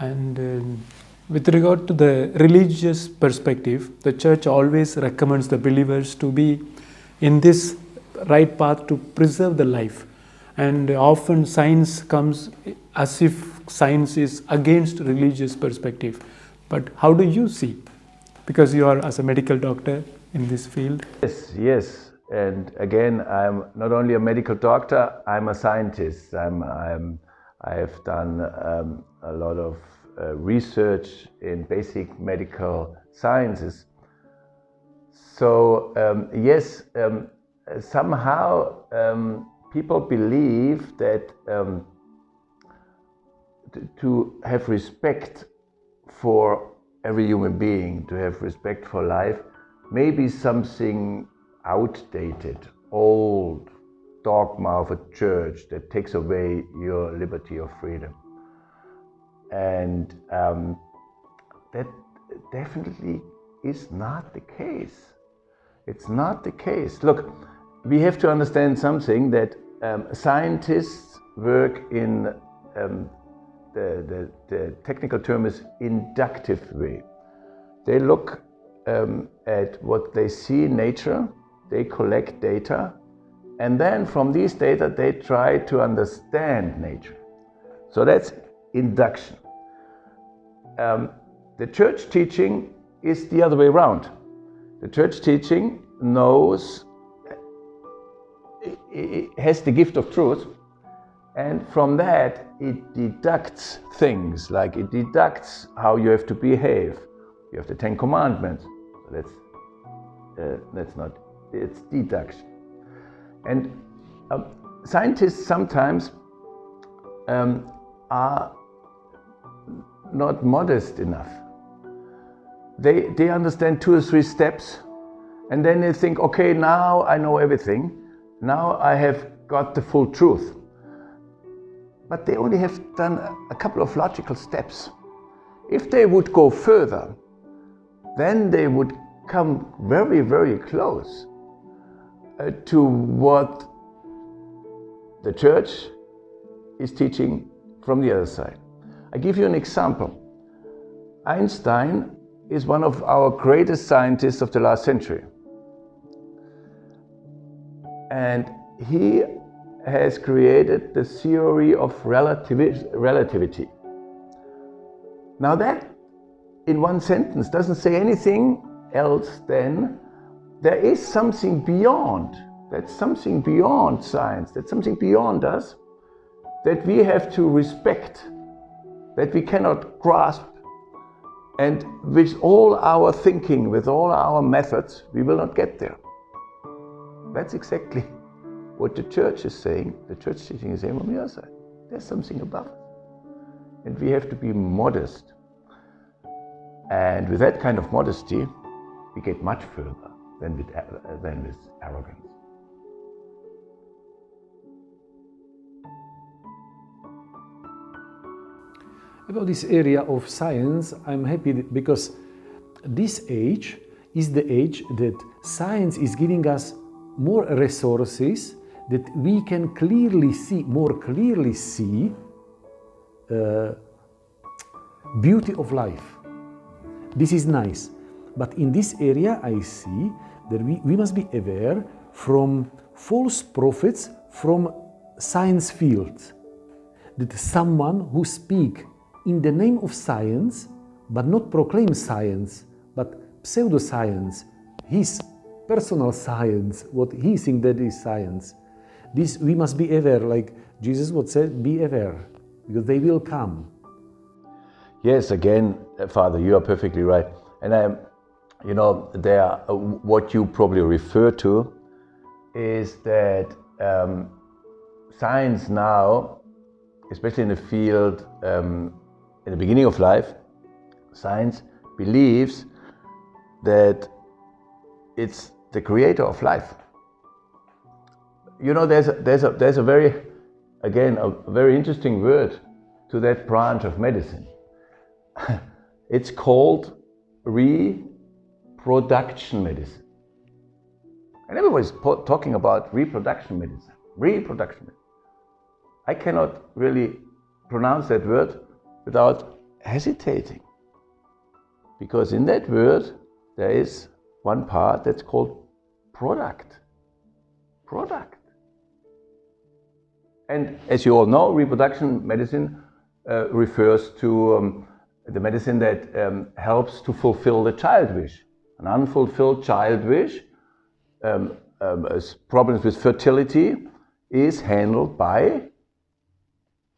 And with regard to the religious perspective, the church always recommends the believers to be in this right path to preserve the life. And often science comes as if science is against religious perspective. But how do you see? Because you are as a medical doctor in this field. Yes. And again, I'm not only a medical doctor, I'm a scientist. I have done a lot of research in basic medical sciences. So yes, somehow people believe that to have respect for every human being, to have respect for life, may be something outdated, old dogma of a church that takes away your liberty of freedom. And that definitely is not the case. It's not the case. Look, we have to understand something, that scientists work in the technical term is inductive way. They look at what they see in nature, they collect data, and then from these data they try to understand nature. So that's induction. The church teaching is the other way around. The church teaching knows, it has the gift of truth, and from that it deducts things, like it deducts how you have to behave. You have the 10 Commandments. That's not, it's deduction. And scientists sometimes are not modest enough. They understand 2 or 3 steps, and then they think, okay, now I know everything. Now I have got the full truth. But they only have done a couple of logical steps. If they would go further, then they would come very, very close to what the church is teaching from the other side. I give you an example. Einstein is one of our greatest scientists of the last century. And he has created the theory of relativity. Now that, in one sentence, doesn't say anything else than there is something beyond. That's something beyond science. That's something beyond us that we have to respect, that we cannot grasp. And with all our thinking, with all our methods, we will not get there. That's exactly what the church is saying. The church teaching is saying on the other side. There's something above us. And we have to be modest. And with that kind of modesty, we get much further than with arrogance. About this area of science, I'm happy because this age is the age that science is giving us more resources, that we can more clearly see beauty of life. This is nice. But in this area I see that we must be aware from false prophets from science field, that someone who speak in the name of science, but not proclaim science, but pseudoscience, his personal science, what he thinks that is science. This we must be aware, like Jesus would say, be aware, because they will come. Yes, again, Father, you are perfectly right. And what you probably refer to is that science now, especially in the field, in the beginning of life, science believes that it's the creator of life. You know, there's a very interesting word to that branch of medicine. It's called reproduction medicine. And everybody's talking about reproduction medicine. Reproduction medicine. I cannot really pronounce that word without hesitating. Because in that word, there is one part that's called product. Product. And as you all know, reproduction medicine refers to the medicine that helps to fulfill the child wish. An unfulfilled child wish, problems with fertility, is handled by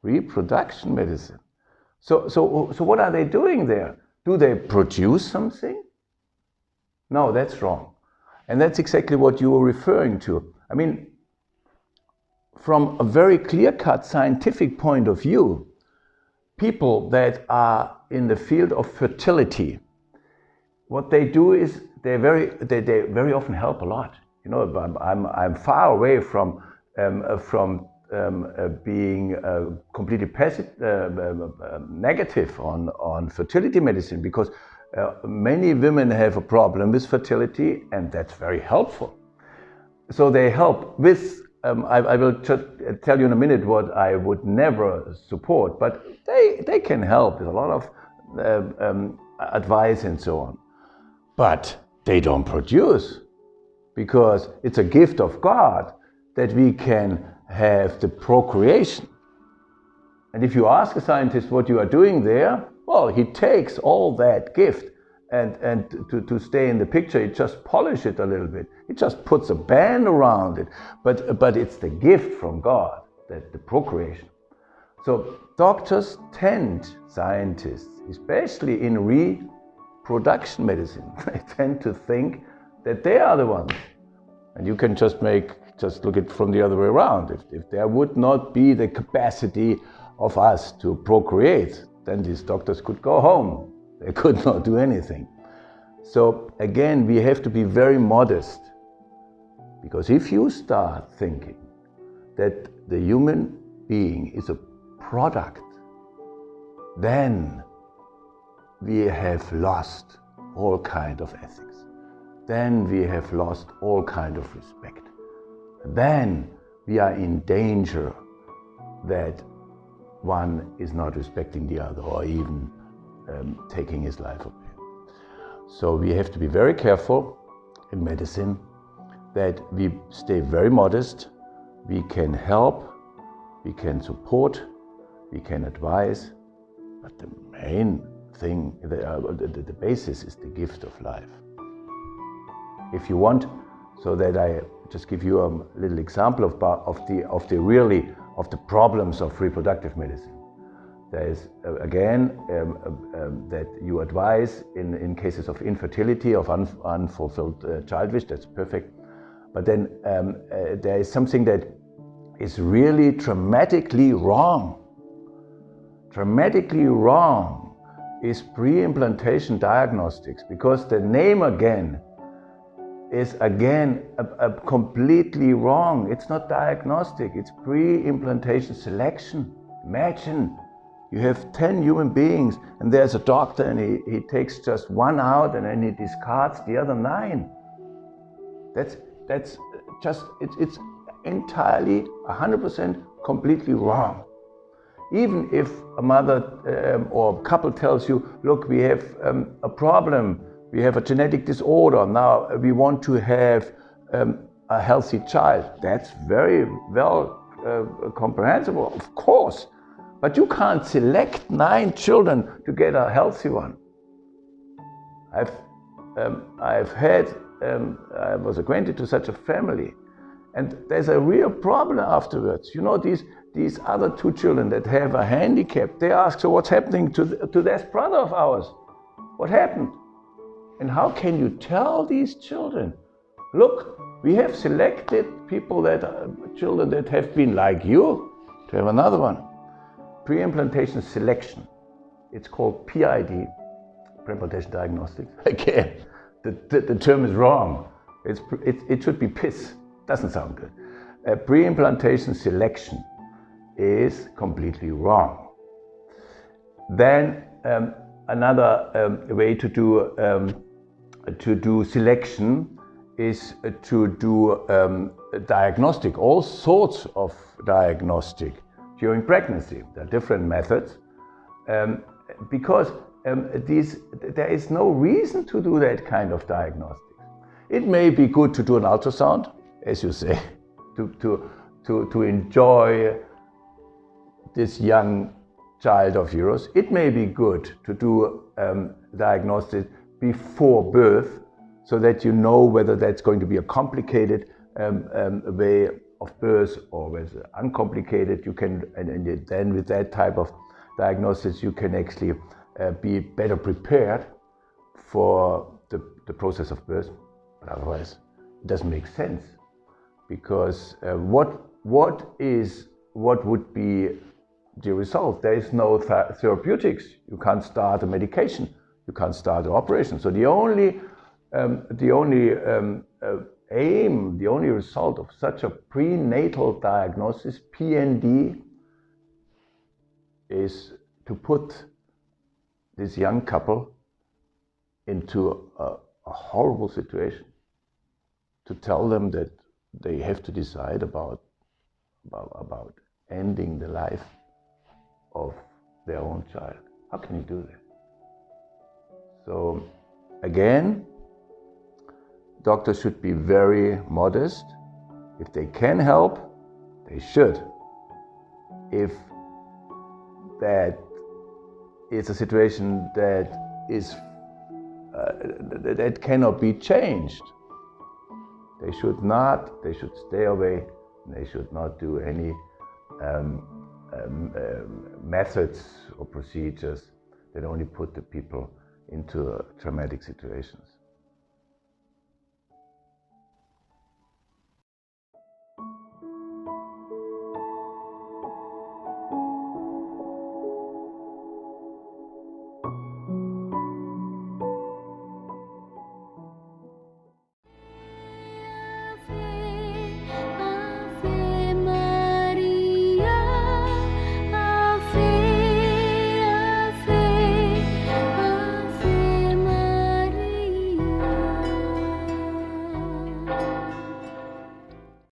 reproduction medicine. So what are they doing there? Do they produce something? No, that's wrong. And that's exactly what you were referring to. I mean, from a very clear-cut scientific point of view, people that are in the field of fertility, what they do is they very often help a lot. You know, I'm far away from being completely passive, negative on fertility medicine, because many women have a problem with fertility, and that's very helpful. So they help with, I will just tell you in a minute what I would never support, but they can help with a lot of advice and so on. But they don't produce, because it's a gift of God that we can have the procreation. And if you ask a scientist what you are doing there, well, he takes all that gift and to stay in the picture, he just polish it a little bit. He just puts a band around it. But it's the gift from God, that the procreation. So doctors scientists, especially in reproduction medicine, they tend to think that they are the ones. And you can just look at it from the other way around. If there would not be the capacity of us to procreate, then these doctors could go home. They could not do anything. So again, we have to be very modest, because if you start thinking that the human being is a product, then we have lost all kind of ethics. Then we have lost all kind of respect. Then we are in danger that one is not respecting the other, or even taking his life away. So we have to be very careful in medicine that we stay very modest. We can help, we can support, we can advise, but the main thing, the basis is the gift of life. If you want, so that I just give you a little example of the problems of reproductive medicine. There is again that you advise in cases of infertility, of unfulfilled child wish. That's perfect. But then there is something that is really dramatically wrong. Dramatically wrong is pre-implantation diagnostics, because the name again is completely wrong. It's not diagnostic, it's pre-implantation selection. Imagine you have 10 human beings and there's a doctor and he takes just one out and then he discards the other 9. That's just, it's entirely 100% completely wrong. Even if a mother or a couple tells you, look, we have a problem, we have a genetic disorder, now we want to have a healthy child. That's very well comprehensible, of course. But you can't select 9 children to get a healthy one. I was acquainted to such a family, and there's a real problem afterwards. You know, these other 2 children that have a handicap, they ask, so what's happening to this brother of ours? What happened? And how can you tell these children, look, we have selected children that have been like you to have another one. Pre-implantation selection. It's called PID, pre-implantation diagnostics. Again, the term is wrong. It should be PIS. Doesn't sound good. Pre-implantation selection is completely wrong. Then another way to do selection is to do diagnostic, all sorts of diagnostic during pregnancy. There are different methods. because there is no reason to do that kind of diagnostics. It may be good to do an ultrasound, as you say, to enjoy this young child of yours. It may be good to do diagnostics before birth, so that you know whether that's going to be a complicated way of birth or whether uncomplicated. You can, and then with that type of diagnosis, you can actually be better prepared for the process of birth. But otherwise, it doesn't make sense, because what would be the result? There is no therapeutics. You can't start a medication. You can't start an operation. So the only aim, the only result of such a prenatal diagnosis, PND, is to put this young couple into a horrible situation, to tell them that they have to decide about ending the life of their own child. How can you do that? So again, doctors should be very modest. If they can help, they should. If that is a situation that is that cannot be changed, they should not. They should stay away. They should not do any methods or procedures that only put the people into traumatic situations.